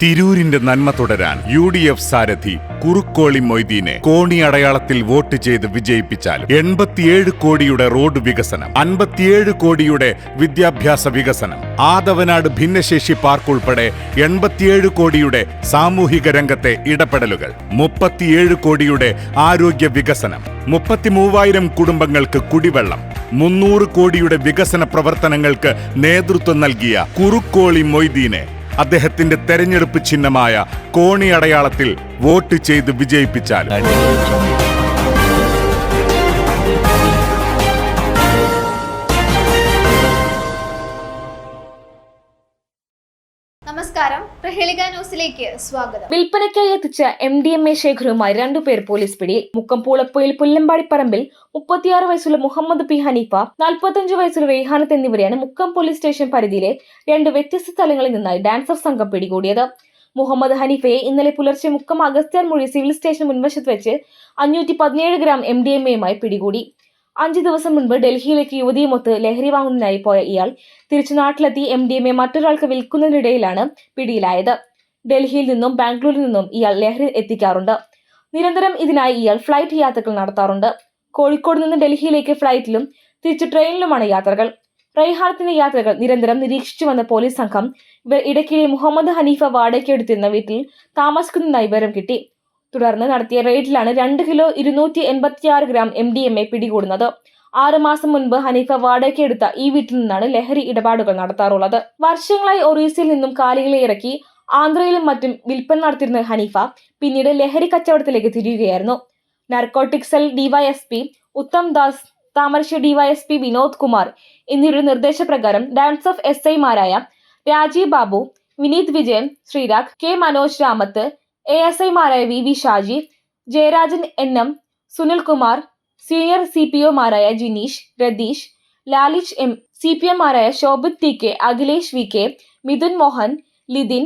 തിരൂരിന്റെ നന്മ തുടരാൻ UDF സാരഥി കുറുക്കോളി മൊയ്തീനെ കോണി അടയാളത്തിൽ വോട്ട് ചെയ്ത് വിജയിപ്പിച്ചാൽ 87 കോടിയുടെ റോഡ് വികസനം, 57 കോടിയുടെ വിദ്യാഭ്യാസ വികസനം, ആദവനാട് ഭിന്നശേഷി പാർക്ക് ഉൾപ്പെടെ 87 കോടിയുടെ സാമൂഹിക രംഗത്തെ ഇടപെടലുകൾ, 37 കോടിയുടെ ആരോഗ്യ വികസനം, 33,000 കുടുംബങ്ങൾക്ക് കുടിവെള്ളം, 300 കോടിയുടെ വികസന പ്രവർത്തനങ്ങൾക്ക് നേതൃത്വം നൽകിയ കുറുക്കോളി മൊയ്തീനെ അദ്ദേഹത്തിന്റെ തെരഞ്ഞെടുപ്പ് ചിഹ്നമായ കോണി അടയാളത്തിൽ വോട്ട് ചെയ്ത് വിജയിപ്പിച്ചാൽ നമസ്കാരം, പ്രഹേളിക ന്യൂസിലേക്ക് സ്വാഗതം. വിൽപ്പനയ്ക്കായി എത്തിച്ച MDMA ശേഖരവുമായി 2 പേർ പോലീസ് പിടിയിൽ. മുക്കം പൂളപ്പൊയിൽ പുല്ലമ്പാടിപ്പറമ്പിൽ 36 വയസ്സുള്ള മുഹമ്മദ് പി ഹനീഫ, 45 വയസ്സുള്ള റെയ്ഹാനത്ത് എന്നിവരെയാണ് മുക്കം പോലീസ് സ്റ്റേഷൻ പരിധിയിലെ 2 വ്യത്യസ്ത സ്ഥലങ്ങളിൽ നിന്നായി ഡാൻസർ സംഘം പിടികൂടിയത്. മുഹമ്മദ് ഹനീഫയെ ഇന്നലെ പുലർച്ചെ മുക്കം അഗസ്ത്യാർമൊഴി സിവിൽ സ്റ്റേഷൻ മുൻവശത്ത് വെച്ച് 517 ഗ്രാം MDMA പിടികൂടി. 5 ദിവസം മുൻപ് ഡൽഹിയിലേക്ക് യുവതിയുമൊത്ത് ലഹരി വാങ്ങുന്നതിനായി പോയ ഇയാൾ തിരിച്ചു നാട്ടിലെത്തി MDMA മറ്റൊരാൾക്ക് വിൽക്കുന്നതിനിടയിലാണ് പിടിയിലായത്. ഡൽഹിയിൽ നിന്നും ബാംഗ്ലൂരിൽ നിന്നും ഇയാൾ ലഹരി എത്തിക്കാറുണ്ട്. നിരന്തരം ഇതിനായി ഇയാൾ ഫ്ലൈറ്റ് യാത്രകൾ നടത്താറുണ്ട്. കോഴിക്കോട് നിന്ന് ഡൽഹിയിലേക്ക് ഫ്ലൈറ്റിലും തിരിച്ചു ട്രെയിനിലുമാണ് യാത്രകൾ. റെയ്ഹാനത്തിന്റെ യാത്രകൾ നിരന്തരം നിരീക്ഷിച്ചു വന്ന പോലീസ് സംഘം ഇവർ ഇടയ്ക്കിടെ മുഹമ്മദ് ഹനീഫ വാടകയ്ക്ക് എടുത്തിരുന്ന വീട്ടിൽ താമസിക്കുന്നതായി വിവരം കിട്ടി. തുടർന്ന് നടത്തിയ റെയ്ഡിലാണ് 2 കിലോ 286 ഗ്രാം MDMA പിടികൂടുന്നത്. 6 മാസം മുൻപ് ഹനീഫ വാടകയ്ക്ക് എടുത്ത ഈ വീട്ടിൽ നിന്നാണ് ലഹരി ഇടപാടുകൾ നടത്താറുള്ളത്. വർഷങ്ങളായി ഒറീസയിൽ നിന്നും കാലികളെ ഇറക്കി ആന്ധ്രയിലും മറ്റും വിൽപ്പന നടത്തിയിരുന്ന ഹനീഫ പിന്നീട് ലഹരി കച്ചവടത്തിലേക്ക് തിരിയുകയായിരുന്നു. Narcotic cell DYSP Uttam Das, Thamarassery DYSP Vinod Kumar എന്നിവരുടെ നിർദ്ദേശപ്രകാരം ഡാൻസ് ഓഫ് SI-മാരായ രാജീവ് ബാബു, വിനീത് വിജയൻ, ശ്രീരാഗ്, K മനോജ് രാമത്ത്, ASI-മാരായ VV Shaji, Jayarajan NM, Sunilkumar, senior CPO-മാരായ ജിനീഷ്, രതീഷ്, ലാലിച്ച് M, CPM-മാരായ Shobhith TK, Akhilesh VK, Mithun Mohan, Lithin,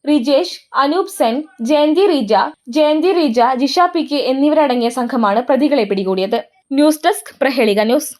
Rijesh, Anoop Sen, Jayanthi Reeja, Jisha PK എന്നിവരടങ്ങിയ സംഘമാണ് പ്രതികളെ പിടികൂടിയത്. News desk, Prahelika news.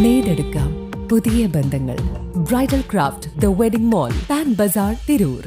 നേടെടുക്കാം പുതിയ ബന്ധങ്ങൾ. Bridal craft, the wedding mall, pan Bazar, Tirur.